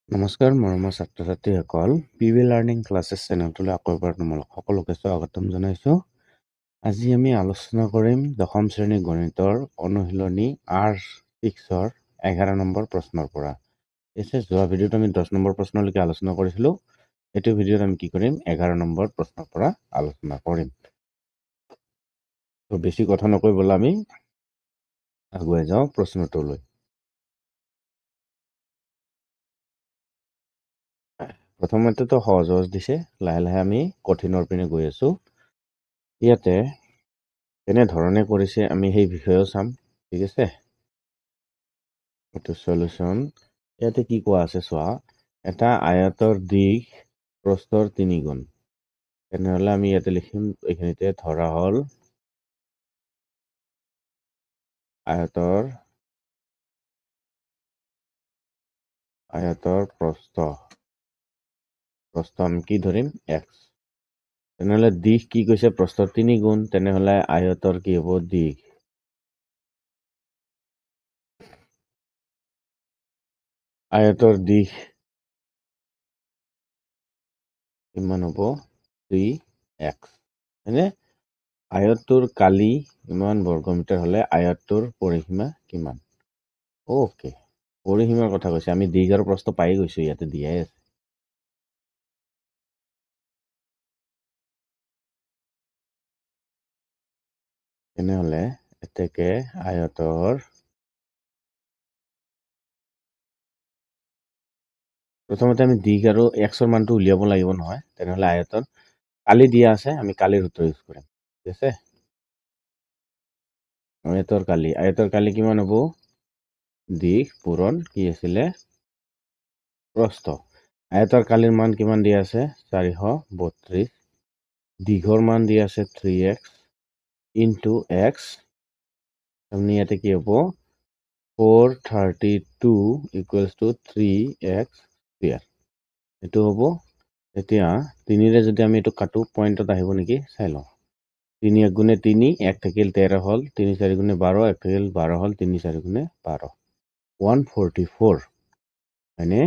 নমস্কাৰ মৰমৰ ছাত্ৰ ছাত্ৰীসকল পিভি লাৰ্ণিং ক্লাছেছ চেনেলটোলৈ আকৌ এবাৰ তোমালোক সকলোকে স্বাগতম জনাইছোঁ। আজি আমি আলোচনা কৰিম দশম শ্ৰেণী গণিতৰ অনুশীলনী R6ৰ 11 নম্বৰ প্ৰশ্নৰ পৰা। যোৱা ভিডিঅ'ত আমি 10 নম্বৰ প্ৰশ্নলৈকে আলোচনা কৰিছিলোঁ। এইটো ভিডিঅ'ত আমি কি কৰিম 11 নম্বৰ প্ৰশ্নৰ পৰা আলোচনা কৰিম। তো বেছি কথা নকৈ ব'লা আমি আগুৱাই যাওঁ প্ৰশ্নটোলৈ। প্ৰথমতেতো সহজ দিছে, লাহে লাহে আমি কঠিনৰ পিনে গৈ আছো। ইয়াতে কেনেধৰণে কৰিছে আমি সেই বিষয়েও চাম, ঠিক আছে। এইটো সলিউশন ইয়াতে কি কোৱা আছে চোৱা, এটা আয়তৰ দিশ প্ৰস্থৰ 3 গুণ। তেনেহলে আমি ইয়াতে লিখিম, এইখিনিতে ধৰা হল আয়তৰ প্ৰস্থ আমি কি ধৰিম x। তেনেহলে দিশ কি কৈছে প্ৰস্থৰ 3 গুণ, তেনেহলে আয়তৰ কি হ'ব দিশ। আয়তৰ দিশ কিমান হ'ব 3x, হয়নে? আয়তটোৰ কালি ইমান বৰ্গমিটাৰ হলে আয়তটোৰ পৰিসীমা কিমান? ওকে, পৰিসীমাৰ কথা কৈছে, আমি দিশ আৰু প্ৰস্থ পাই গৈছো, ইয়াতে দিয়াই আছে। তেনেহলে এতেকে আয়তৰ প্ৰথমতে আমি দিশ আৰু এক্সৰ মানটো উলিয়াব লাগিব নহয়। তেনেহলে আয়তৰ কালি দিয়া আছে, আমি কালিৰ সূত্ৰ ইউজ কৰিম, ঠিক আছে। আয়তৰ কালি কিমান হ'ব? দিশ পূৰণ কি আছিলে প্ৰস্থ। আয়তৰ কালিৰ মান কিমান দিয়া আছে 432, দিঘৰ মান দিয়া আছে 3x ইনটু x, তাৰমানে ইয়াতে কি হ'ব 432 ইকুৱেলছ টু 3x স্কুৱেৰ। এইটো হ'ব। এতিয়া 3ৰে যদি আমি এইটো কাটো পইণ্টত আহিব নেকি চাই লওঁ। 3 1 গুণে 3, 1 থাকিল 13 হল, 3 4 গুণে 12, 1 থাকিল 12 হল, 3 4 গুণে 12, 144, হয়নে?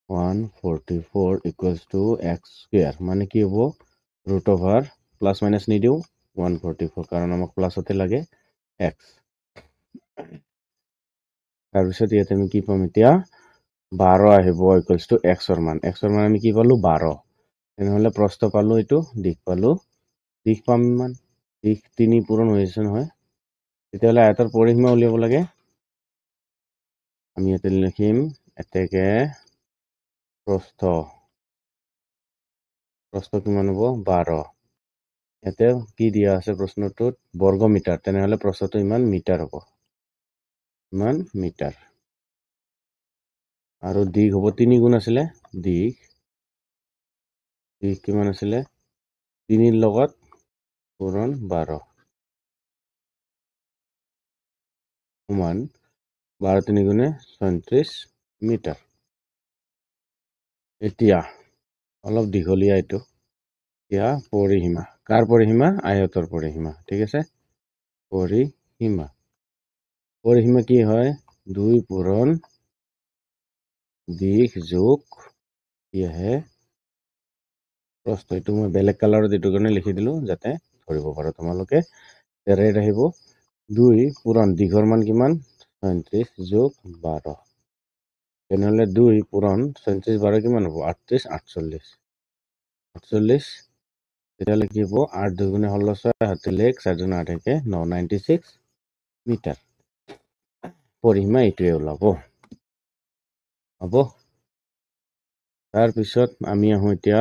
144 ইকুৱেলছ টু x স্কুৱেৰ, মানে কি হ'ব ৰুট অভাৰ প্লাছ মাইনাছ নিদিওঁ 144, কাৰণ আমাক প্লাছতে লাগে x। তাৰপিছত ইয়াতে আমি কি পাম এতিয়া 12 আহিব ইকুৱেলছ টু এক্সৰ মান। এক্সৰ মান আমি কি পালো 12, তেনেহলে প্ৰস্থ পালো, এইটো দিশ পালো, দিশ পাম ইমান, দিশ 3 পূৰণ হৈ আছে নহয়। তেতিয়াহলে আয়তৰ পৰিসীমা উলিয়াব লাগে। আমি ইয়াতে লিখিম এতেকে প্ৰস্থ কিমান হ'ব 12। ইয়াতে কি দিয়া আছে প্ৰশ্নটোত বৰ্গমিটাৰ, তেনেহলে প্ৰস্থটো ইমান মিটাৰ হ'ব, ইমান মিটাৰ। আৰু দিশ হ'ব 3 গুণ আছিলে, দিশ কিমান আছিলে 3ৰ লগত পূৰণ 12 সমান 12 3 গুণে 34 মিটাৰ। এতিয়া অলপ দীঘলীয়া এইটো। এতিয়া পৰিসীমা, কাৰ পৰিসীমা? আয়তৰ পৰিসীমা, ঠিক আছে। পৰিসীমা কি হয় 2 পূৰণ দিশ যোগ কি আহে প্ৰস্থ। এইটো মই বেলেগ কালাৰত এইটো কাৰণে লিখি দিলো যাতে ধৰিব পাৰো তোমালোকে। ৰেড আহিব 2 পূৰণ দিঘৰ মান কিমান 34 যোগ 12, তেনেহলে 2 পূৰণ 34 12 কিমান হ'ব 38 48, তেতিয়াহলে কি হ'ব 8 2 গুণে 16 6 7 1 4 2 8 1 9 96 মিটাৰ। পৰিসীমা এইটোৱে ওলাব, হ'ব। তাৰপিছত আমি আহো এতিয়া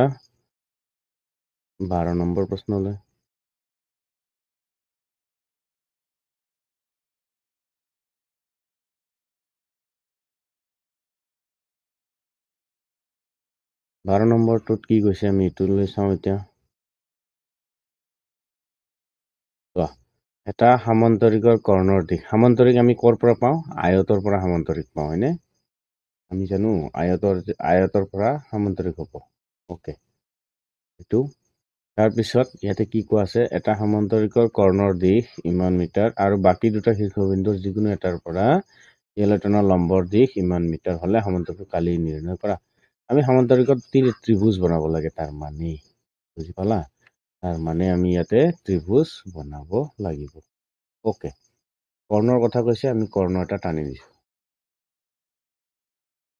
12 নম্বৰ প্ৰশ্নলৈ। নম্বৰটোত কি কৈছে আমি এইটো লৈ চাওঁ এতিয়া। এটা সামান্তৰিকৰ কৰ্ণৰ দিশ, সামান্তৰিক আমি ক'ৰ পৰা পাওঁ? আয়তৰ পৰা সামান্তৰিক পাওঁ, হয়নে? আমি জানো আয়তৰ পৰা সামান্তৰিক হ'ব, ওকে। এইটো তাৰপিছত ইয়াতে কি কোৱা আছে, এটা সামান্তৰিকৰ কৰ্ণৰ দিশ ইমান মিটাৰ আৰু বাকী দুটা শীৰ্ষবিন্দুৰ যিকোনো এটাৰ পৰা ইলেক্ট্ৰনৰ লম্বৰ দিশ ইমান মিটাৰ হলে সমান্তৰিক কালি নিৰ্ণয় কৰা আমি সমান্তৰিকত ত্ৰিভুজ বনাব লাগে তাৰ মানে বুজি পালা তাৰ মানে আমি ইয়াতে ত্ৰিভুজ বনাব লাগিব ওকে কৰ্ণৰ কথা কৈছে আমি কৰ্ণ এটা টানি দিছো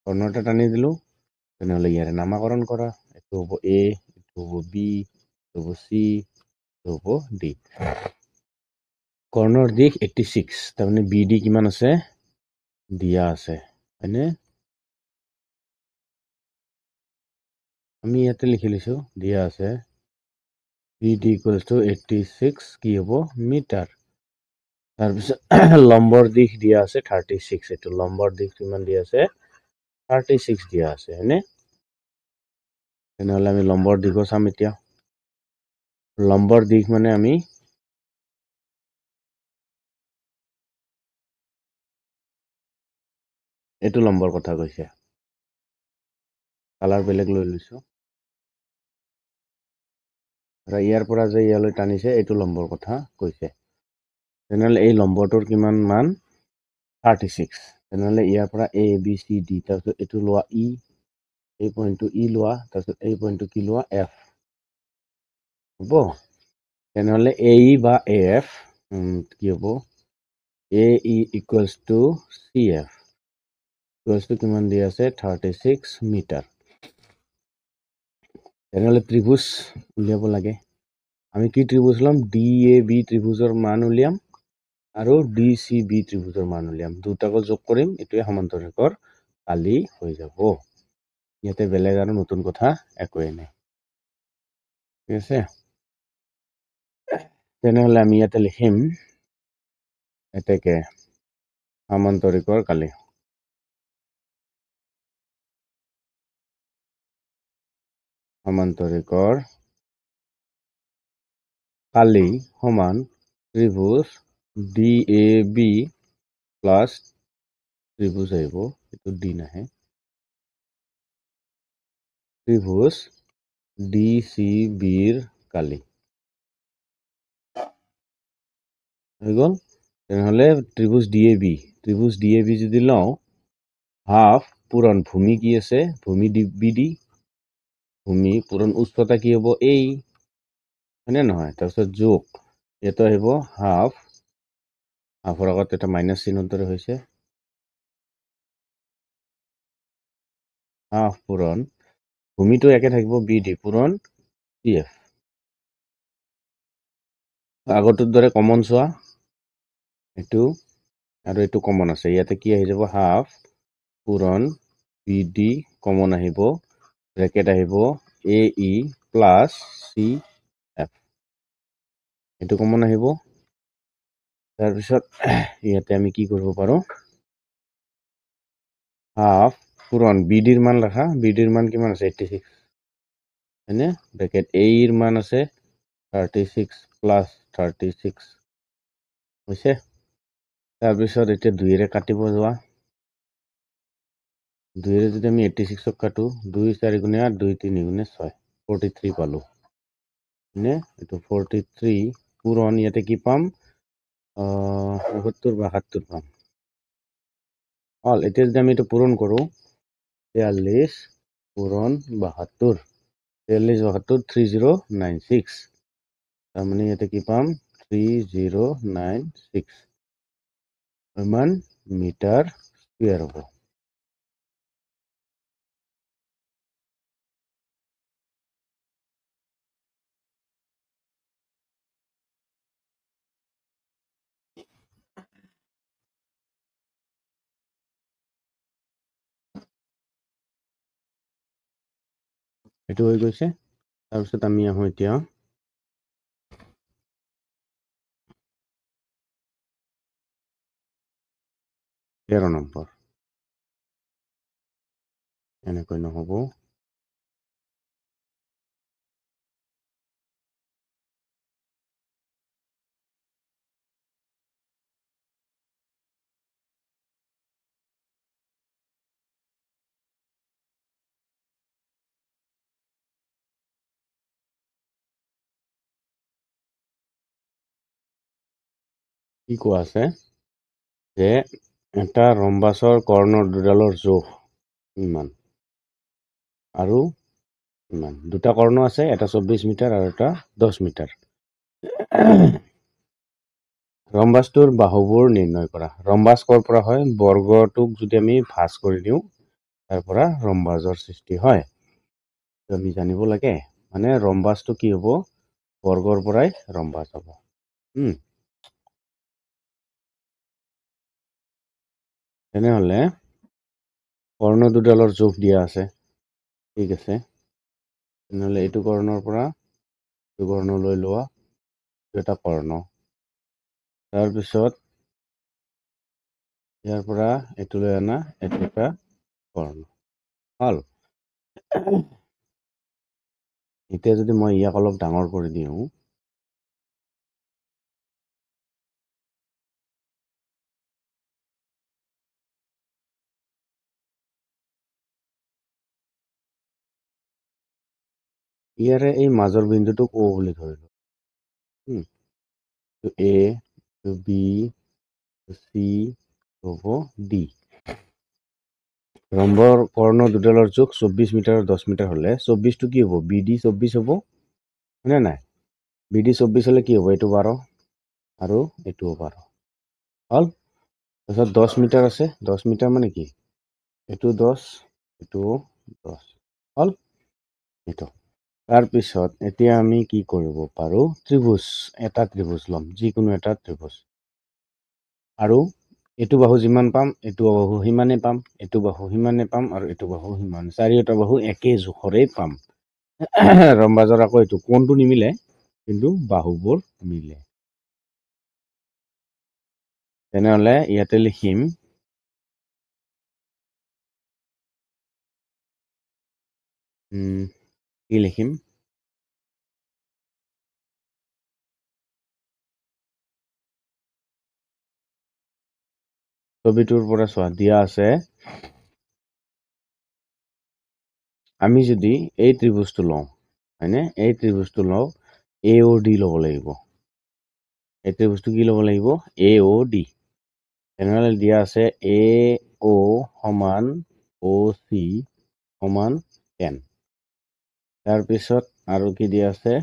কৰ্ণ এটা টানি দিলো তেনেহলে ইয়াৰে নামাকৰণ কৰা এইটো হ'ব এ এইটো হ'ব বি এইটো হ'ব চি এইটো হ'ব ডি কৰ্ণৰ দিশ 86 তাৰমানে বি ডি কিমান আছে দিয়া আছে হয়নে আমি ইয়াতে লিখি লৈছো দিয়া আছে বি ডি ইকুৱেলছ টু 86 কি হ'ব মিটাৰ তাৰপিছত লম্বৰ দিশ দিয়া আছে 36 এইটো লম্বৰ দিশ কিমান দিয়া আছে 36 দিয়া আছে হয়নে তেনেহলে আমি লম্বৰ দিশো চাম এতিয়া লম্বৰ দিশ মানে আমি এইটো লম্বৰ কথা কৈছে কালাৰ বেলেগ লৈ লৈছো আৰু ইয়াৰ পৰা যে ইয়ালৈ টানিছে এইটো লম্বৰ কথা কৈছে তেনেহলে এই লম্বৰটোৰ কিমান মান 36 তেনেহলে ইয়াৰ পৰা এ বি চি ডি তাৰপিছত এইটো লোৱা ই এই পইণ্টটো ই লোৱা তাৰপিছত এই পইণ্টটো কি লোৱা এফ হ'ব তেনেহলে এ ই বা এ এফ কি হ'ব A E equals to C F equals to কিমান দি আছে 36 মিটাৰ তেনেহলে ত্ৰিভুজ উলিয়াব লাগে আমি কি ত্ৰিভুজ ল'ম ডি এ বি ত্ৰিভুজৰ মান উলিয়াম আৰু ডি চি বি ত্ৰিভুজৰ মান উলিয়াম দুটাকো যোগ কৰিম এইটোৱে সমান্তৰিকৰ কালি হৈ যাব ইয়াতে বেলেগ আৰু নতুন কথা একোৱেই নাই ঠিক আছে তেনেহলে আমি ইয়াতে লিখিম এতেকে সমান্তৰিকৰ কালি সমান্তৰিকৰ কালি সমান ত্ৰিভুজ ডি এ বি প্লাছ ত্ৰিভুজ আহিব এইটো ডি নাহে ত্ৰিভুজ ডি চি বিৰ কালি হৈ গ'ল তেনেহলে ত্ৰিভুজ ডি এ বি যদি লওঁ হাফ পূৰণ ভূমি কি আছে ভূমি বি ডি ভূমি পূৰণ উচ্চতা কি হ'ব এই হয়নে নহয় তাৰপিছত যোগ ইয়াতে আহিব হাফৰ আগত এটা মাইনাছ চিহ্নৰ দৰে হৈছে হাফ পূৰণ ভূমিটো একে থাকিব বি ডি পূৰণ চি এফ আগৰটোৰ দৰে কমন চোৱা এইটো আৰু এইটো কমন আছে ইয়াতে কি আহি যাব হাফ পূৰণ বি ডি কমন আহিব ব্ৰেকেট আহিব এ ই প্লাছ চি এফ এইটো কমন আহিব তাৰপিছত ইয়াতে আমি কি কৰিব পাৰো হাফ পূৰণ বি ডিৰ মান ৰাখা বি ডিৰ মান কিমান আছে 86 হয়নে ব্ৰেকেট এ ইৰ মান আছে 36 প্লাছ 36 হৈছে তাৰপিছত এতিয়া 2ৰে কাটিব যোৱা 2ৰে যদি আমি 86ক কাটো 2 4 গুণে 8 2 3 গুণে 6 43 পালো হয়নে এইটো 43 পূৰণ ইয়াতে কি পাম 72 পাম এতিয়া যদি আমি এইটো পূৰণ কৰো 43 পূৰণ 72 3096 তাৰমানে ইয়াতে কি পাম 3096 ইমান মিটাৰ স্কুৱেৰ হ'ব এইটো হৈ গৈছে তাৰপিছত আমি আহো এতিয়া 13 নম্বৰ এনেকৈ নহ'ব কি কোৱা আছে যে এটা ৰম্বাছৰ কৰ্ণৰ দুডালৰ জোখ ইমান আৰু ইমান দুটা কৰ্ণ আছে, এটা 24 মিটাৰ আৰু এটা 10 মিটাৰ। ৰম্বাছটোৰ বাহুবোৰ নিৰ্ণয় কৰা। ৰম্বাছ ক'ৰ পৰা হয়? বৰ্গটোক যদি আমি ভাঁজ কৰি দিওঁ তাৰ পৰা ৰম্বাছৰ সৃষ্টি হয়। আমি জানিব লাগে মানে ৰম্বাছটো কি হ'ব? বৰ্গৰ পৰাই ৰম্বাছ হ'ব। তেনেহ'লে কৰ্ণ দুডালৰ জোখ দিয়া আছে, ঠিক আছে। তেনেহ'লে এইটো কৰ্ণৰ পৰা এইটো কৰ্ণ লৈ লোৱা, এইটো এটা কৰ্ণ। তাৰপিছত ইয়াৰ পৰা এইটো লৈ অনা, এইটো এটা কৰ্ণ হ'ল। এতিয়া যদি মই ইয়াক অলপ ডাঙৰ কৰি দিওঁ, ইয়াৰে এই মাজৰ বিন্দুটোক O বুলি ধৰিলো। A, B, C হ'ব D। ৰম্বৰ কৰ্ণ দুডালৰ জোখ 24 মিটাৰ আৰু 10 মিটাৰ হ'লে 24টো কি হ'ব? BD 24 হ'ব, হয়নে নাই? BD 24 হ'লে কি হ'ব? এইটো 12 আৰু এইটোও 12 হ'ল। তাৰপিছত 10 মিটাৰ আছে, 10 মিটাৰ মানে কি? এইটো 10, এইটোও 10 হ'ল এইটো। তাৰপিছত এতিয়া আমি কি কৰিব পাৰোঁ? ত্ৰিভুজ, এটা ত্ৰিভুজ ল'ম, যিকোনো এটা ত্ৰিভুজ। আৰু এইটো বাহু যিমান পাম, এইটো বাহু সিমানে পাম, এইটো বাহু সিমানে পাম আৰু এইটো বাহু সিমান। চাৰিওটা বাহু একে জোখৰে পাম। ৰম্বাজৰ আকৌ এইটো কোণটো নিমিলে, কিন্তু বাহুবোৰ মিলে। তেনেহ'লে ইয়াতে লিখিম কি লিখিম? ছবিটোৰ পৰা চোৱা, দিয়া আছে আমি যদি এই ত্ৰিভুজটো লওঁ, হয়নে? এই ত্ৰিভুজটো লওঁ, AOD ল'ব লাগিব। এই ত্ৰিভুজটো কি ল'ব লাগিব? AOD। তেনেহ'লে দিয়া আছে AO সমান OC সমান 10। তাৰপিছত আৰু কি দিয়া আছে?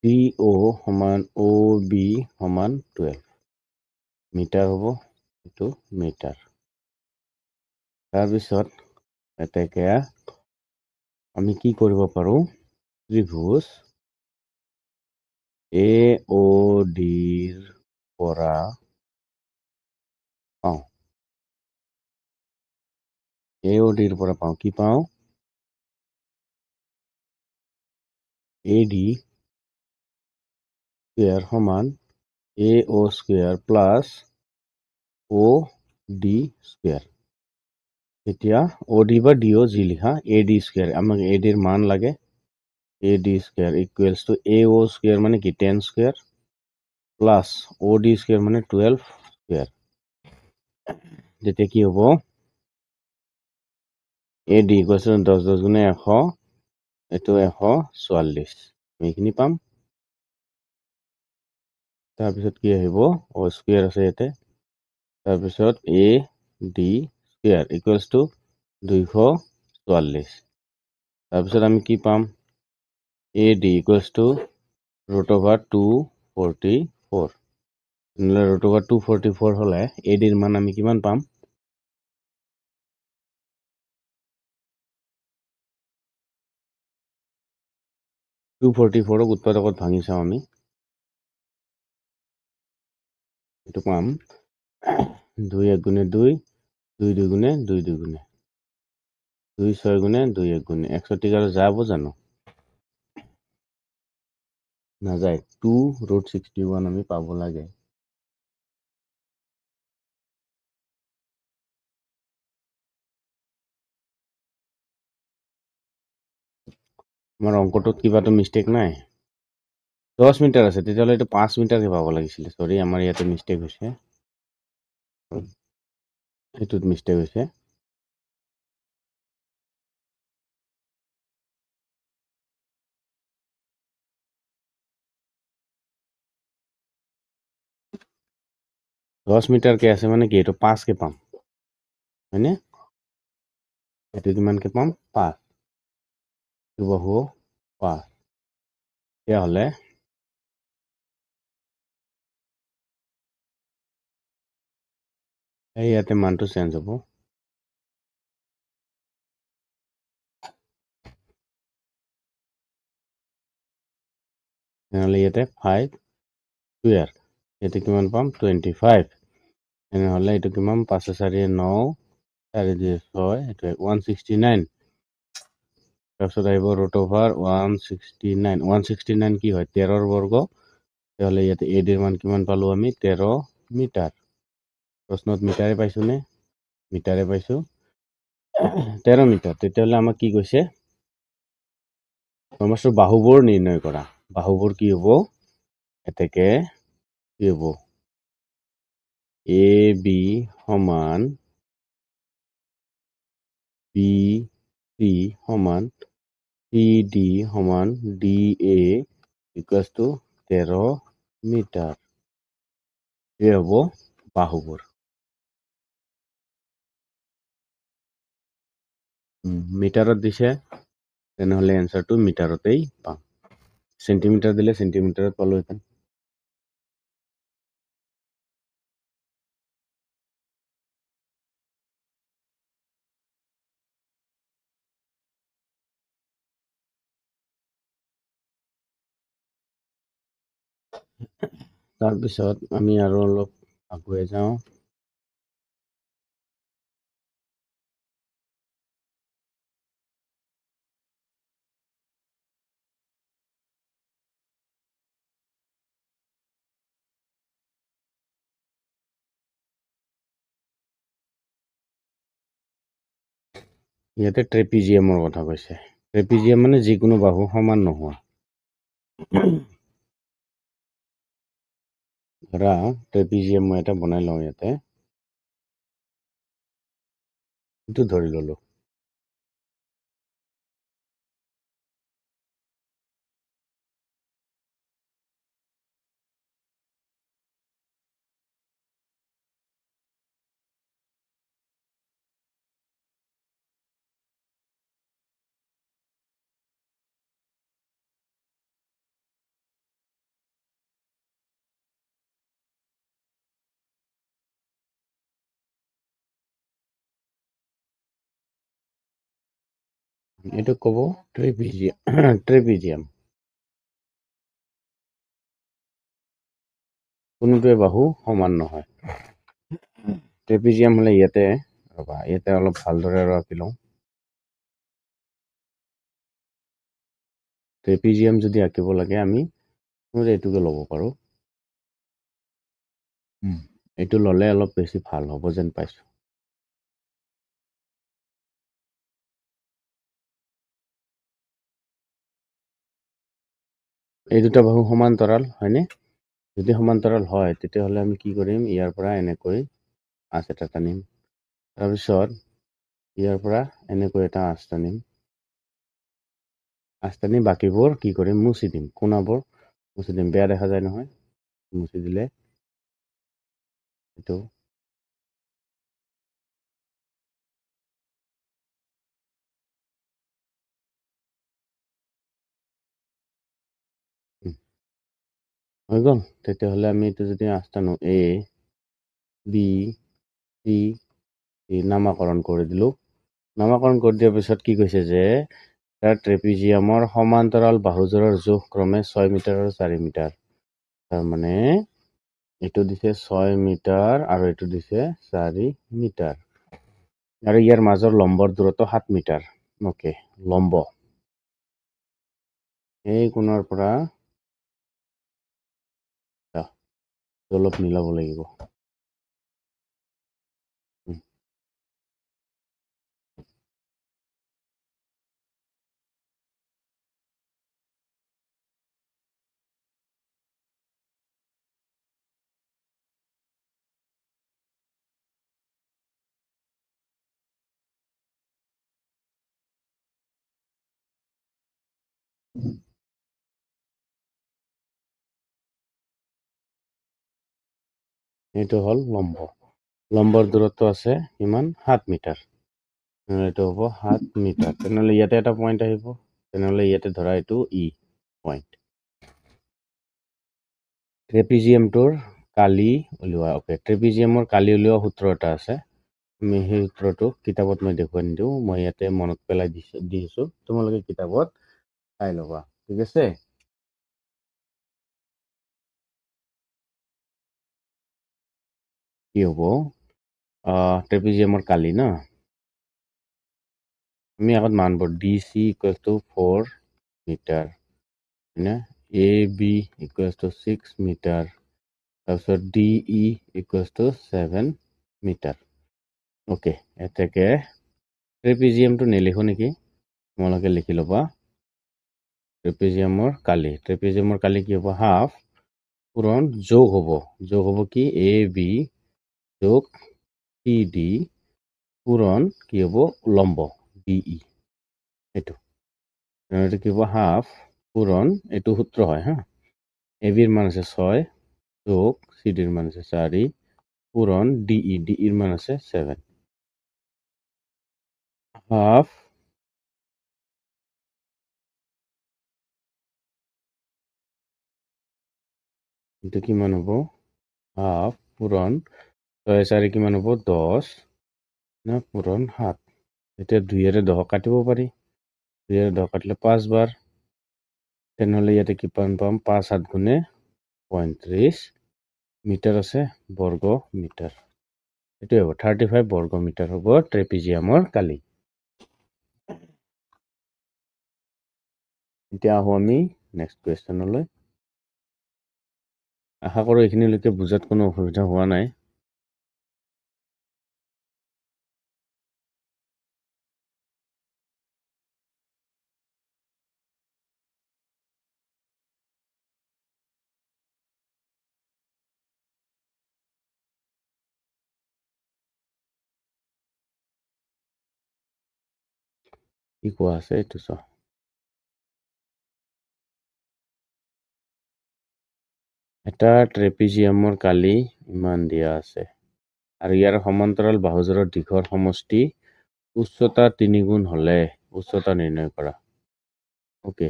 CO সমান OB সমান 12 মিটাৰ হ'ব, এইটো মিটাৰ। তাৰপিছত এতিয়া আমি কি কৰিব পাৰোঁ? ত্ৰিভুজ AODৰ পৰা পাওঁ। AODৰ পৰা পাওঁ, কি পাওঁ? AD স্কুৱেৰ সমান AO square plus OD square. এতিয়া OD বা DO যি লিখা, AD স্কুৱেৰ, আমাক ADৰ মান লাগে। AD square equals to AO square মানে কি? 10 স্কুৱেৰ প্লাছ OD স্কুৱেৰ মানে 12 স্কুৱেৰ। যেতিয়া কি হ'ব? AD ইকুৱেলছ টু 10 10 গুণে 100, এইটো 144, এইখিনি পাম। তাৰপিছত কি আহিব? O স্কুৱেৰ আছে ইয়াতে। তাৰপিছত AD স্কুৱেৰ ইকুৱেলছ টু 244। তাৰপিছত আমি কি পাম? AD equals to √244। তেনেহ'লে √244 হ'লে ADৰ মান আমি কিমান পাম? 244ক উৎপাদকত ভাঙি চাওঁ আমি। এইটো পাম 2 1 গুণে 2, 2 2 গুণে 2 2 গুণে 2 6 গুণে 2 1 গুণে 130 আৰু যাব জানো? নাযায়। 2√61 আমি পাব লাগে। আমাৰ অংকটোত কিবাটো মিষ্টেক নাই? 10 মিটাৰ আছে, তেতিয়াহ'লে এইটো 5 মিটাৰকে পাব লাগিছিলে। চৰি, আমাৰ ইয়াতে মিষ্টেক হৈছে, এইটোত মিষ্টেক হৈছে। 10 মিটাৰকে আছে মানে কি এইটো 5কে পাম হয়নে এইটো কিমানকে পাম 5 এইটো বাহু 5 তেতিয়াহ'লে এই ইয়াতে মানটো চেঞ্জ হ'ব তেনেহ'লে ইয়াতে 5 2 ইয়াতে কিমান পাম 25 তেনেহ'লে এইটো কিমান 5 4 9 4 2 6 এইটো 169 তাৰপিছত আহিব ৰুট অভাৰ 169 কি হয় 13 বৰ্গ তেতিয়াহ'লে ইয়াতে এ ডিৰ মান কিমান পালোঁ আমি 13 মিটাৰ প্ৰশ্নত মিটাৰে পাইছোঁনে মিটাৰে পাইছোঁ 13 মিটাৰ তেতিয়াহ'লে আমাক কি কৈছে সমস্ত বাহুবোৰ নিৰ্ণয় কৰা বাহুবোৰ কি হ'ব এতেকে কি হ'ব এ বি সমান বি চি সমান চি ডি সমান D A equals to 13 metre এই হ'ব বাহুবোৰ মিটাৰত দিছে তেনেহ'লে এনচাৰটো মিটাৰতেই পাম চেণ্টিমিটাৰ দিলে চেণ্টিমিটাৰত পালোহেঁতেন তাৰপিছত আমি আৰু অলপ আগুৱাই যাওঁ ইয়াতে ট্ৰেপিজিয়ামৰ কথা কৈছে ট্ৰেপিজিয়াম মানে যিকোনো বাহু সমান নোহোৱা ধৰা ট্ৰেপিজিয়াম মই এটা বনাই লওঁ ইয়াতে এইটো ধৰি ললোঁ এইটো ক'ব ট্ৰেপিজিয়াম কোনোটোৱে বাহু সমান নহয় ট্ৰেপিজিয়াম হ'লে ইয়াতে ৰ'বা ইয়াতে অলপ ভালদৰে আৰু আঁকি লওঁ ট্ৰেপিজিয়াম যদি আঁকিব লাগে আমি এইটোকে ল'ব পাৰোঁ এইটো ল'লে অলপ বেছি ভাল হ'ব যেন পাইছোঁ এই দুটা বাহু সমান্তৰাল হয়নে যদি সমান্তৰাল হয় তেতিয়াহ'লে আমি কি কৰিম ইয়াৰ পৰা এনেকৈ আঁচ এটা টানিম তাৰপিছত ইয়াৰ পৰা এনেকৈ এটা আঁচ টানিম আঁচ টানি বাকীবোৰ কি কৰিম মুচি দিম কোণাবোৰ মুচি দিম বেয়া দেখা যায় নহয় মুচি দিলে এইটো হৈ গ'ল তেতিয়াহ'লে আমি এইটো যদি আঁচ টানো এ বি চি নামাকৰণ কৰি দিলোঁ নামাকৰণ কৰি দিয়াৰ পিছত কি কৈছে যে তাৰ ট্ৰেপিজিয়ামৰ সমান্তৰাল বাহুযোৰৰ জোখ ক্ৰমে 6 মিটাৰ আৰু 4 মিটাৰ তাৰমানে এইটো দিছে 6 মিটাৰ আৰু এইটো দিছে 4 মিটাৰ আৰু ইয়াৰ মাজৰ লম্বৰ দূৰত্ব 7 মিটাৰ অ'কে লম্ব এই কোণৰ পৰা অলপ মিলাব লাগিব এইটো হ'ল লম্ব। লম্বৰ দূৰত্ব আছে কিমান 7 মিটাৰ। তেনেহ'লে এইটো হ'ব 7 মিটাৰ। তেনেহ'লে ইয়াতে এটা পইণ্ট আহিব। তেনেহ'লে ইয়াতে ধৰা এইটো ই পইণ্ট। ট্ৰেপিজিয়ামটোৰ কালি উলিওৱা। অ'কে, ট্ৰেপিজিয়ামৰ কালি উলিওৱা সূত্ৰ এটা আছে। আমি সেই সূত্ৰটো কিতাপত মই দেখুৱাই নিদিওঁ, মই ইয়াতে মনত পেলাই দিছোঁ। তোমালোকে কিতাপত চাই ল'বা, ঠিক আছে। কি হ'ব ট্ৰেপিজিয়ামৰ কালি ন, আমি আগত মানবোৰ D C equal to 4 metre, হয়নে, A B equal to 6 metre, তাৰপিছত D E equal to 7 metre. Okay, এতেকে ট্ৰেপিজিয়ামটো নিলিখোঁ নেকি, তোমালোকে লিখি ল'বা। ট্ৰেপিজিয়ামৰ কালি কি হ'ব, হাফ পূৰণ যোগ হ'ব কি এ বি যোগ চি ডি পূৰণ কি হ'ব লম্ব ডি ই, এইটো কি হ'ব হাফ পূৰণ, এইটো সূত্ৰ হয় হা, এ বিৰ মান আছে 6 যোগ চি ডিৰ মান আছে 4 পূৰণ ডি ইৰ মান আছে 7। হাফ এইটো কিমান হ'ব, হাফ পূৰণ 6 4 কিমান হ'ব 10 না পূৰণ 7। এতিয়া 2ৰে 10 কাটিব পাৰি, 2ৰে 10 কাটিলে 5 বাৰ, তেনেহ'লে ইয়াতে কিমান পাম, 5 7 গুণে 35 মিটাৰ আছে বৰ্গ মিটাৰ। এইটোৱে হ'ব 35 বৰ্গ মিটাৰ হ'ব ট্ৰেপিজিয়ামৰ কালি। এতিয়া আহোঁ আমি নেক্সট কুৱেশ্যনলৈ। আশা কৰোঁ এইখিনিলৈকে বুজাত কোনো অসুবিধা হোৱা নাই। কি কোৱা আছে এইটো চাওঁ। এটা ট্ৰেপিজিয়ামৰ কালি ইমান দিয়া আছে আৰু ইয়াৰ সমান্তৰাল বাহুযোৰৰ দীঘৰ সমষ্টি উচ্চতা 3 গুণ হ'লে উচ্চতা নিৰ্ণয় কৰা। অ'কে,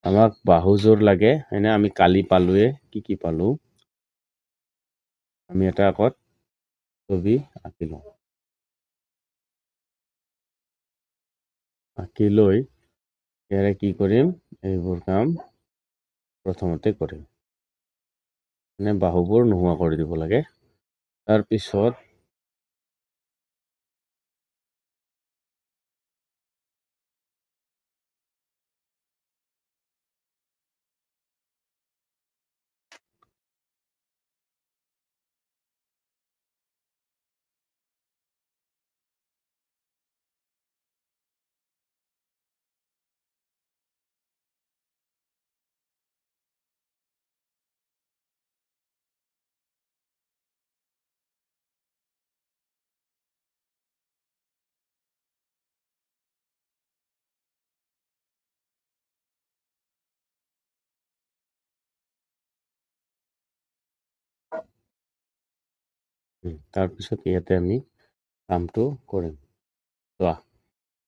আমাক বাহুযোৰ লাগে হয়নে, আমি কালি পালোৱে, কি পালোঁ, আমি এটা আগত ছবি আঁকি লওঁ। আঁকি লৈ ইয়াৰে কি কৰিম, এইবোৰ কাম প্ৰথমতে কৰিম, মানে বাহুবোৰ নোহোৱা কৰি দিব লাগে। তাৰপিছত ইয়াতে আমি কামটো কৰিম। চোৱা,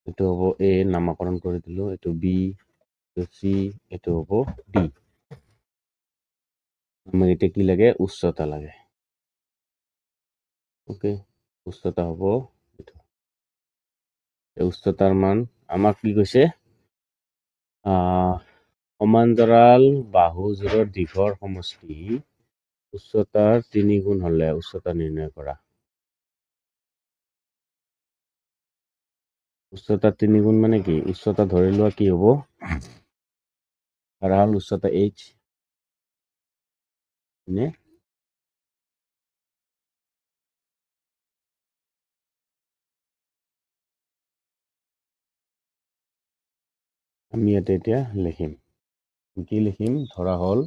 এইটো হ'ব এ, নামাকৰণ কৰি দিলোঁ, এইটো বি, এইটো চি, এইটো হ'ব ডি। আমাক এতিয়া কি লাগে, উচ্চতা লাগে। অ'কে, উচ্চতা হ'ব এইটো। উচ্চতাৰ মান আমাক কি কৈছে, সমান্তৰাল বাহুযোৰৰ দীঘৰ সমষ্টি উচ্চতাৰ 3 গুণ হ'লে উচ্চতা নিৰ্ণয় কৰা। উচ্চতা 3 গুণ মানে কি, উচ্চতা ধৰি লোৱা কি হ'ব, ধৰা হ'ল উচ্চতা h, নে আমি ইয়াতে এতিয়া লিখিম, কি লিখিম, ধৰা হ'ল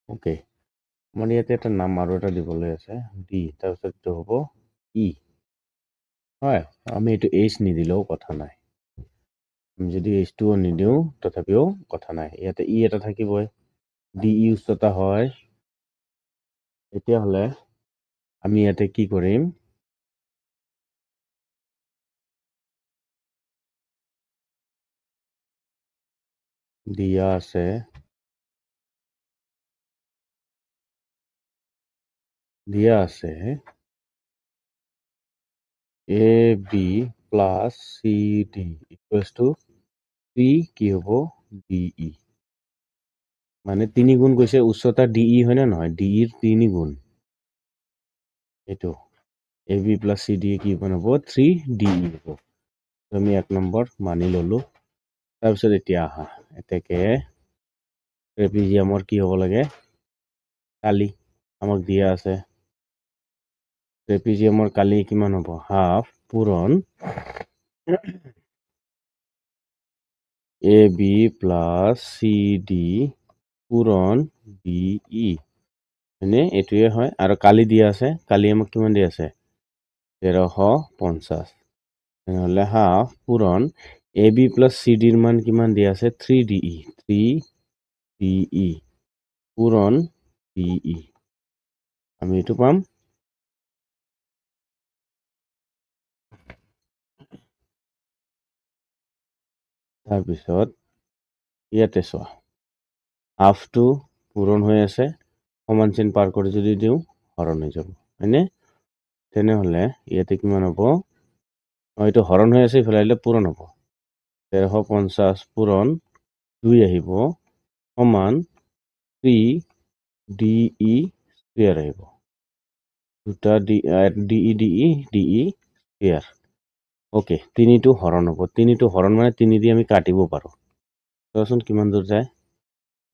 অ'কে, আমাৰ ইয়াতে এটা নাম আৰু এটা দিবলৈ আছে ডি, তাৰপিছত এইটো হ'ব ই, হয়, আমি এইটো এইচ নিদিলেও কথা নাই। যদি H2O নিদিওঁ তথাপিও কথা নাই, ইয়াতে ই এটা থাকিবই, DE উচ্চতা হয়। তেতিয়াহ'লে আমি ইয়াতে কি কৰিম, দিয়া আছে AB plus CD equals to 3 কি হ'ব DE, মানে 3 গুণ কৈছে, উচ্চতা DE হয় নে নহয়, DE ৰ 3 গুণ, এইটো AB প্লাছ CD কি হ'ব 3DE হ'ব। আমি 1 নম্বৰ মানি ললো। তাৰপিছত এতিয়া আহা, এতেকে ট্ৰেপিজিয়ামৰ কি হ'ব লাগে, কালি আমাক দিয়া আছে, ট্ৰেপিজিয়ামৰ কালি কিমান হ'ব, হাফ পূৰণ AB প্লাছ CD পূৰণ DE, হয়নে, এইটোৱে হয়। আৰু কালি দিয়া আছে, কালি আমাক কিমান দিয়া আছে 1350, তেনেহ'লে হাফ পূৰণ AB প্লাছ CDৰ মান কিমান দিয়া আছে 3DE পূৰণ DE, আমি এইটো পাম। তাৰপিছত ইয়াতে চোৱা, হাফটো পূৰণ হৈ আছে, সমান চিন পাৰ কৰি যদি দিওঁ হৰণ হৈ যাব, হয়নে, তেনেহ'লে ইয়াতে কিমান হ'ব, এইটো হৰণ হৈ আছে, ইফালে আহিলে পূৰণ হ'ব, 1350 পূৰণ 2 আহিব সমান 3DE স্কুৱেৰ আহিব, দুটা DE স্কুৱেৰ। অ'কে, 3টো হৰণ হ'ব, 3টো হৰণ মানে 3 দি আমি কাটিব পাৰোঁ, চোৱাচোন কিমান দূৰ যায়,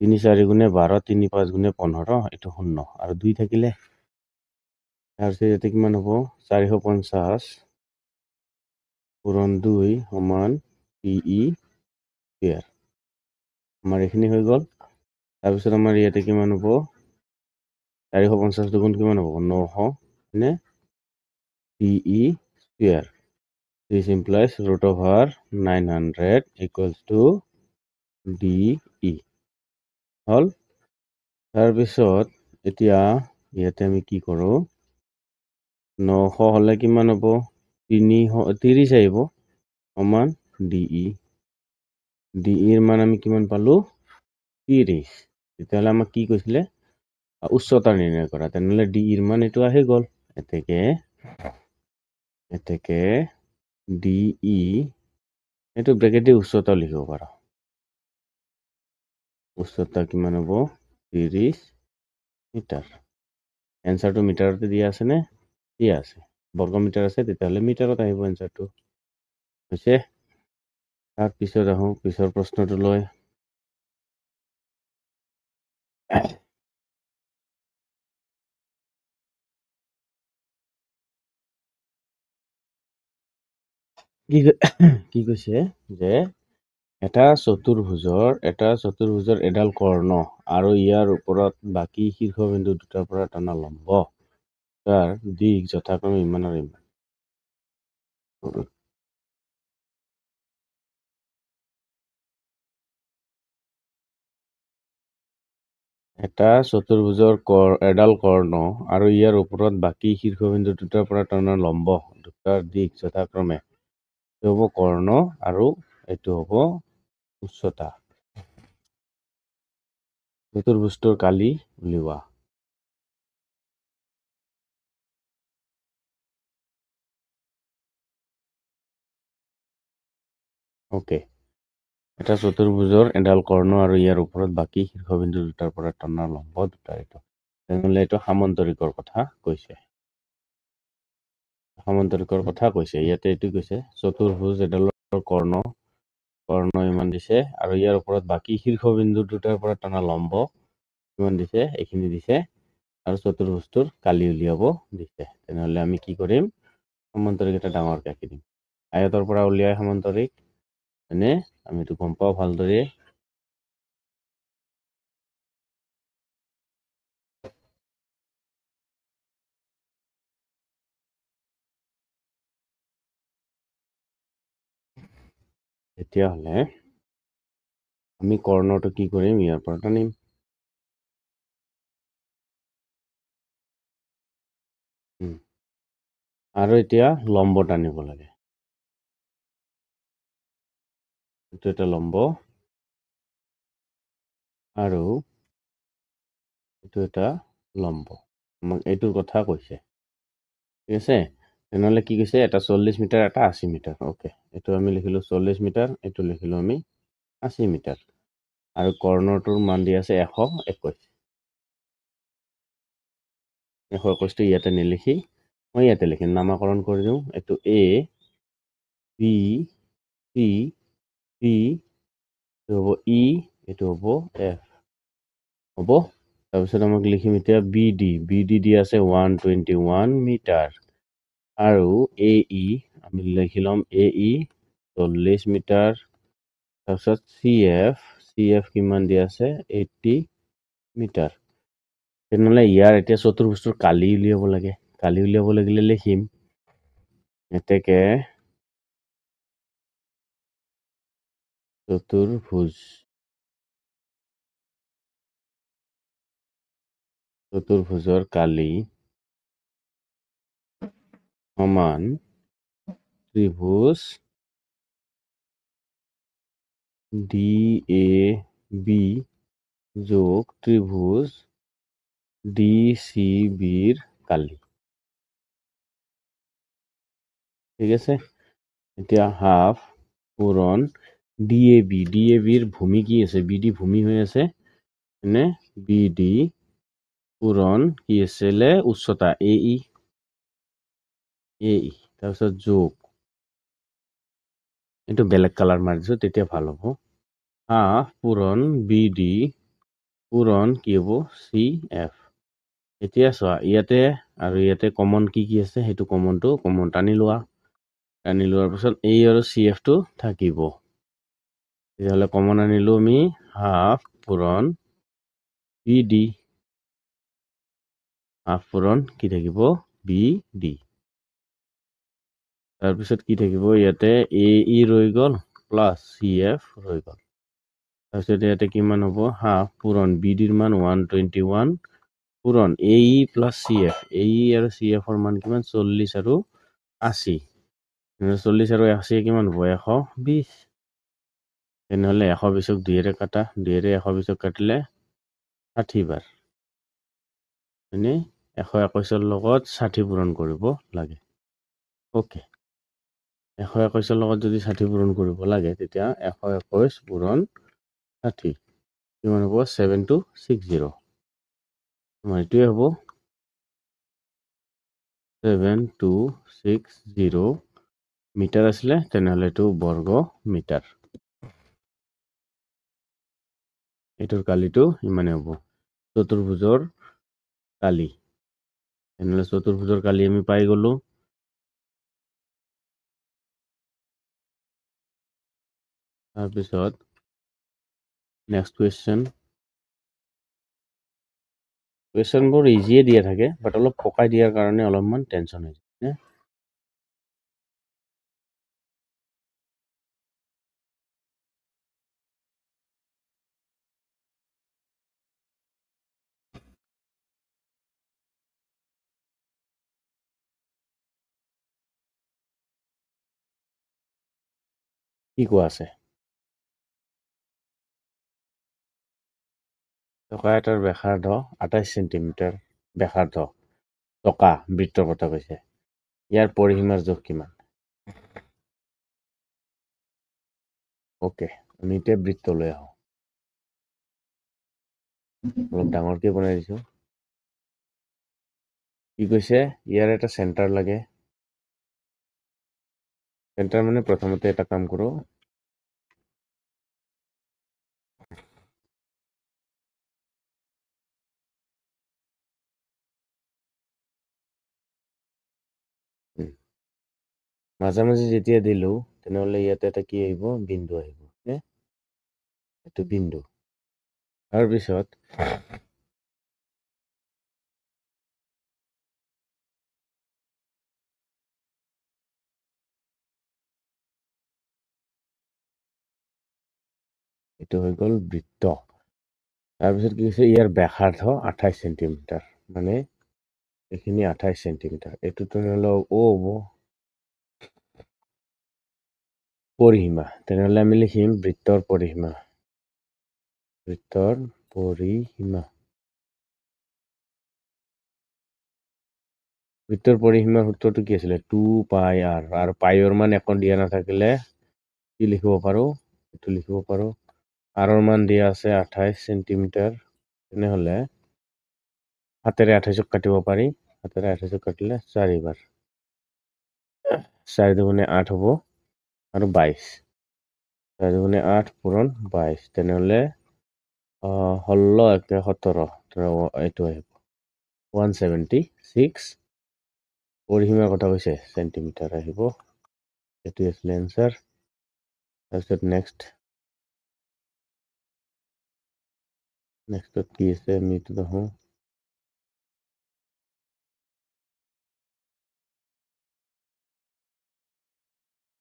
3 4 গুণে 12, 3 5 গুণে 15, এইটো 0 আৰু 2 থাকিলে, তাৰপিছত ইয়াতে কিমান হ'ব 450 পূৰণ 2 সমান DE স্কুৱেৰ, আমাৰ এইখিনি হৈ গ'ল। তাৰপিছত আমাৰ ইয়াতে কিমান হ'ব, 450 দুগুণ কিমান হ'ব 900, হয়নে, DE square, this implies root over 900 equals to DE হ'ল। তাৰপিছত এতিয়া ইয়াতে আমি কি কৰোঁ, 900 হ'লে কিমান হ'ব 30 আহিব সমান DE, DEৰ মান আমি কিমান পালোঁ 30, তেতিয়াহ'লে আমাক কি কৈছিলে উচ্চতা নিৰ্ণয় কৰা, তেনেহ'লে DEৰ মান এইটো আহি গ'ল, এতেকে DE এইটো ব্ৰেকেট দি উচ্চতা লিখিব পাৰা, উচ্চতা কিমান হ'ব 30 মিটাৰ, এনচাৰটো মিটাৰতে দিয়া আছে নে, দিয়া আছে, বৰ্গ মিটাৰ আছে, তেতিয়াহ'লে মিটাৰত আহিব এনচাৰটো, হৈছে। তাৰপিছত আহোঁ পিছৰ প্ৰশ্নটোলৈ, কি কৈছে যে এটা চতুৰ্ভুজৰ এডাল কৰ্ণ আৰু ইয়াৰ ওপৰত বাকী শীৰ্ষবিন্দু দুটাৰ পৰা টানা লম্ব, তাৰ দিশ যথাক্ৰমে ইমান আৰু ইমান। এটা চতুৰ্ভুজৰ এডাল কৰ্ণ আৰু ইয়াৰ ওপৰত বাকী শীৰ্ষবিন্দু দুটাৰ পৰা টানা লম্ব দুটাৰ দিশ যথাক্ৰমে, এইটো হ'ব কৰ্ণ আৰু এইটো হ'ব উচ্চতা। চতুৰ্ভুজটোৰ কালি উলিওৱা। অ'কে, এটা চতুৰ্ভুজৰ এডাল কৰ্ণ আৰু ইয়াৰ ওপৰত বাকী শীৰ্ষবিন্দু দুটাৰ পৰা টানা লম্ব দুটা, এইটো তেনেহ'লে এইটো সামন্তৰিকৰ কথা কৈছে, ইয়াতে এইটো কৈছে চতুৰ্ভুজ এডালৰ কৰ্ণ ইমান দিছে আৰু ইয়াৰ ওপৰত বাকী শীৰ্ষবিন্দু দুটাৰ পৰা টানা লম্ব কিমান দিছে, এইখিনি দিছে, আৰু চতুৰ্ভুজটোৰ কালি উলিয়াব দিছে, তেনেহ'লে আমি কি কৰিম, সামন্তৰিক এটা ডাঙৰকে আঁকি দিম, আয়তৰ পৰা উলিয়াই সামন্তৰিক, হয়নে, আমি এইটো গম পাওঁ ভালদৰে। তেতিয়াহ'লে আমি কৰ্ণৰটো কি কৰিম, ইয়াৰ পৰা টানিম। আৰু এতিয়া লম্ব টানিব লাগে। এইটো এটা লম্ব আৰু এইটো এটা লম্ব। আমাক এইটোৰ কথা কৈছে, ঠিক আছে। তেনেহ'লে কি কৈছে, এটা 40 মিটাৰ, এটা 80 মিটাৰ। অ'কে, এইটো আমি লিখিলোঁ 40 মিটাৰ, এইটো লিখিলোঁ আমি 80 মিটাৰ। আৰু কৰ্ণৰটোৰ মান দি আছে 121। 121টো ইয়াতে নিলিখি মই ইয়াতে লিখিম, নামাকৰণ কৰি দিওঁ। এইটো এ, বি, চি, ডি, এইটো হ'ব ই, এইটো হ'ব এফ। হ'ব। তাৰপিছত আমাক লিখিম এতিয়া বি ডি দি আছে 121 মিটাৰ। আৰু এ ই আমি লিখি ল'ম এ ই 40 মিটাৰ। তাৰপিছত চি এফ কিমান দি আছে 80 মিটাৰ। তেনেহ'লে ইয়াৰ এতিয়া চতুৰ্ভুজটোৰ কালি উলিয়াব লাগে। কালি উলিয়াব লাগিলে লিখিম এতেকে চতুৰ্ভুজৰ কালি সমান ত্ৰিভুজ ডি এ বি যোগ ত্ৰিভুজ ডি চি বিৰ কালি। ঠিক আছে। এতিয়া হাফ পূৰণ ডি এ বিৰ ভূমি কি আছে, বি ডি ভূমি হৈ আছে, এনে বি ডি পূৰণ কি আছিলে উচ্চতা এ ই, তাৰপিছত যোগ, এইটো বেলেগ কালাৰ মাৰি দিছোঁ তেতিয়া ভাল হ'ব। হাফ পূৰণ বি ডি পূৰণ কি হ'ব চি এফ। এতিয়া চোৱা ইয়াতে আৰু ইয়াতে কমন কি আছে, সেইটো কমন টানি লোৱা। টানি লোৱাৰ পিছত এই আৰু চি এফটো থাকিব। তেতিয়াহ'লে কমন আনিলোঁ আমি হাফ পূৰণ বি ডি, হাফ পূৰণ কি থাকিব বি ডি। তাৰপিছত কি থাকিব ইয়াতে এ ই ৰৈ গ'ল প্লাছ চি এফ ৰৈ গ'ল। তাৰপিছত ইয়াতে কিমান হ'ব হাফ পূৰণ বি ডিৰ মান 121 পূৰণ এ ই প্লাছ চি এফ, এ ই আৰু চি এফৰ মান কিমান 40 আৰু 80। 40 আৰু 80 কিমান হ'ব 120। তেনেহ'লে 120ক 2ৰে কাটা, 2ৰে 120ক কাটিলে 60 বাৰ। হয়নে? 121ৰ লগত 60 পূৰণ কৰিব লাগে। অ'কে, 121ৰ লগত যদি 60 পূৰণ কৰিব লাগে তেতিয়া 121 পূৰণ 60 কিমান হ'ব 7260। আমাৰ এইটোৱে হ'ব 7260 মিটাৰ আছিলে, তেনেহ'লে এইটো বৰ্গ মিটাৰ। এইটোৰ কালিটো ইমানে হ'ব চতুৰ্ভুজৰ কালি। তেনেহ'লে চতুৰ্ভুজৰ কালি আমি পাই গ'লো। তাৰপিছত নেক্সট কুৱেশ্যনবোৰ ইজিয়ে দিয়া থাকে, বাট অলপ পকাই দিয়াৰ কাৰণে অলপমান টেনশ্যন হৈ যায়। কি কোৱা আছে? টকা এটাৰ ব্যাসাৰ্ধ 28 চেণ্টিমিটাৰ ব্যাসাৰ্ধ টকা বৃত্তৰ কথা কৈছে। ইয়াৰ পৰিসীমাৰ জোখ কিমান? অ'কে, আমি এতিয়া বৃত্ত লৈ আহোঁ। অলপ ডাঙৰকৈ বনাই দিছোঁ। কি কৈছে ইয়াৰ এটা চেণ্টাৰ লাগে। চেণ্টাৰ মানে প্ৰথমতে এটা কাম কৰোঁ, মাঝামাঝি যেতিয়া দিলোঁ তেনেহ'লে ইয়াতে এটা কি আহিব বিন্দু আহিব, এইটো বিন্দু। তাৰপিছত এইটো হৈ গ'ল বৃত্ত। তাৰপিছত কি হৈছে ইয়াৰ ব্যাসাৰ্ধ 28 সেন্টিমিটাৰ, মানে এইখিনি 28 সেন্টিমিটাৰ। এইটো তেনেহ'লে অ হ'ব পৰিসীমা। তেনেহ'লে আমি লিখিম বৃত্তৰ পৰিসীমা। বৃত্তৰ পৰিসীমা। বৃত্তৰ পৰিসীমাৰ সূত্ৰটো কি আছিলে 2πr, আৰু পাইৰ মান একো দিয়া নাথাকিলে কি লিখিব পাৰো, এইটো লিখিব পাৰো। আৰৰ মান দিয়া আছে 28 সেন্টিমিটাৰ। তেনেহ'লে হাতেৰে 28 কাটিব পাৰি, হাতেৰে 28 কাটিলে 4 বাৰ, 4 দুগুণে 8 হ'ব আৰু 22, 4 দুগুণে 8 পূৰণ 22, তেনেহ'লে 16 একে 17, এইটো আহিব 176 পৰিসীমাৰ কথা কৈছে সেন্টিমিটাৰ আহিব। এইটো আছিলে এনচাৰ। তাৰপিছত নেক্সটত কি আছে আমি এইটো দেখোঁ।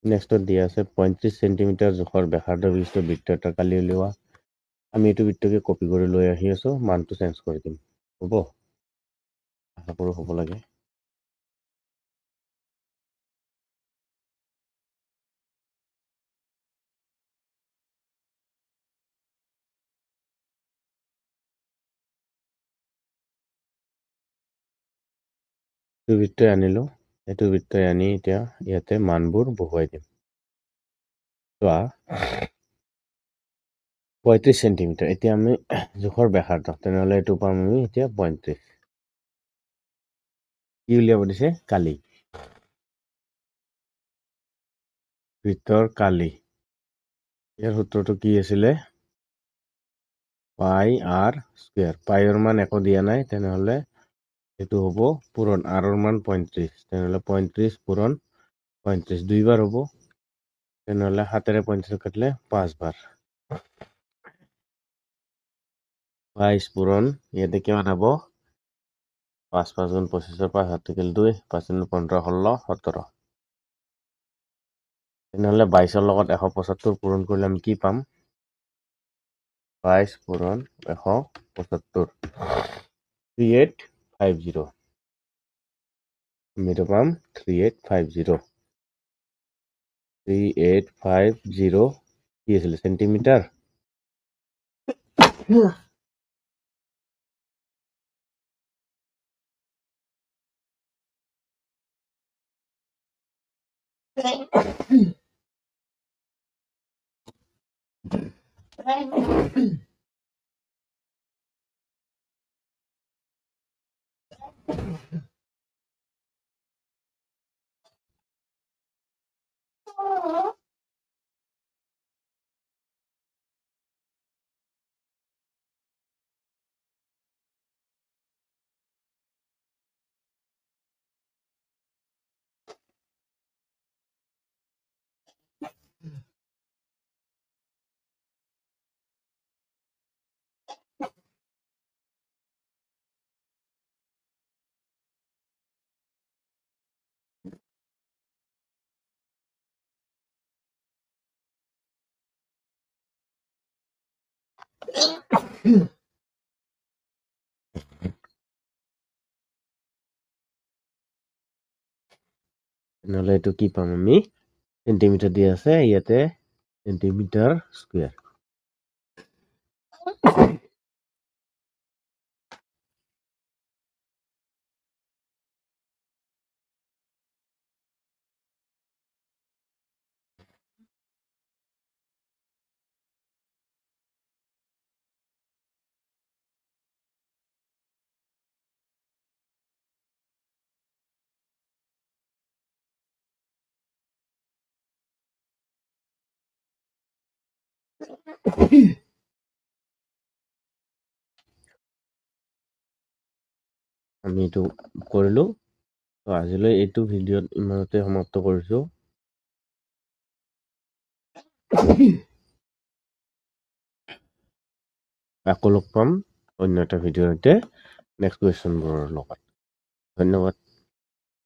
নেক্সটত দিয়া আছে 35 সেন্টিমিটাৰ জোখৰ ব্যাসাৰ্ধ বিশিষ্ট বৃত্ত এটা কালি উলিওৱা। আমি এইটো বৃত্তকে কপি কৰি লৈ আহি আছো, মানটো চেঞ্জ কৰি দিম। হ'ব, আশা কৰোঁ হ'ব লাগে। এইটো বৃত্তই আনিলো, এইটো বৃত্তই আনি এতিয়া ইয়াতে মানবোৰ বহুৱাই দিম। চোৱা 35 সেন্টিমিটাৰ, এতিয়া আমি জোখৰ ব্যাসাৰ্ধ, তেনেহ'লে এইটো পাম আমি এতিয়া 35। কি উলিয়াব দিছে কালি, বৃত্তৰ কালি। ইয়াৰ সূত্ৰটো কি আছিলে পাই আৰ স্কুৱেৰ। পাইৰ মান একো দিয়া নাই, তেনেহ'লে এইটো হ'ব পূৰণ, আৰৰ মান 35, তেনেহ'লে 35 পূৰণ 35 দুইবাৰ হ'ব, তেনেহ'লে হাতেৰে 35 কাটিলে 5 বাৰ, 22 পূৰণ ইয়াতে কিমান হ'ব 5 5 গুণ 25, 5 7 থাকিল 2, 5 15 16 17, তেনেহ'লে 22ৰ লগত 175 পূৰণ কৰিলে আমি কি পাম 22 পূৰণ 175, 3850, আমি এইটো পাম 3850। 3850 কি আছিলে সেন্টিমিটাৰ। নহ'লে এইটো কি পাম আমি সেন্টিমিটাৰ দিয়া আছে ইয়াতে সেন্টিমিটাৰ স্কুৱেৰ। আমি এইটো কৰিলো। তো আজিলৈ এইটো ভিডিঅ'ত ইমানতে সমাপ্ত কৰিছো। আকৌ লগ পাম অন্য এটা ভিডিঅ'ৰ সৈতে নেক্সট কুৱেশ্যনবোৰৰ লগত। ধন্যবাদ।